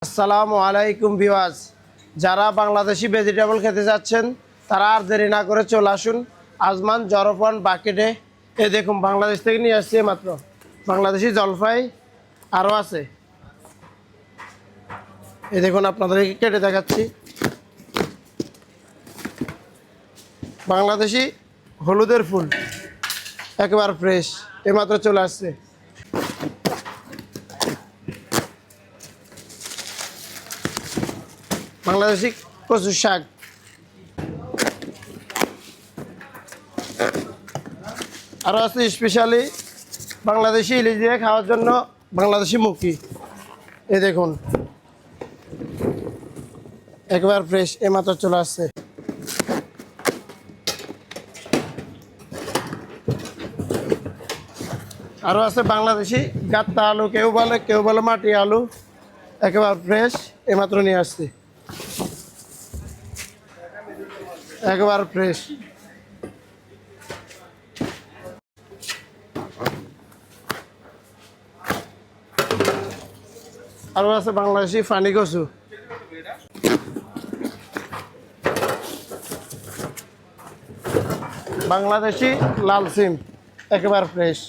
আসসালামু আলাইকুম ভিউয়ার্স, যারা বাংলাদেশি ভেজিটেবল খেতে যাচ্ছেন তারা আর দেরি না করে চলে আসুন আজমান জরফান বাকেটে। এ দেখুন, বাংলাদেশ থেকে নিয়ে আসছে মাত্র বাংলাদেশি জলপাই আরও আছে। এ দেখুন, আপনাদেরকে কেটে দেখাচ্ছি। বাংলাদেশি হলুদের ফুল একেবারে ফ্রেশ, মাত্র চলে আসছে। বাংলাদেশি কচু শাক, আরও আছে স্পেশালি বাংলাদেশি ইলিশ দিয়ে খাওয়ার জন্য বাংলাদেশি মুখি। এ দেখুন, একবার ফ্রেশ, মাত্র চলে আসছে। আরও আছে বাংলাদেশি গাত্তা আলু, কেউ বলে মাটি আলু, একেবারে ফ্রেশ, মাত্র নিয়ে আসছি, একেবারে ফ্রেশ। আরও আছে বাংলাদেশি ফানি কচু, বাংলাদেশি লাল সিম, একেবারে ফ্রেশ।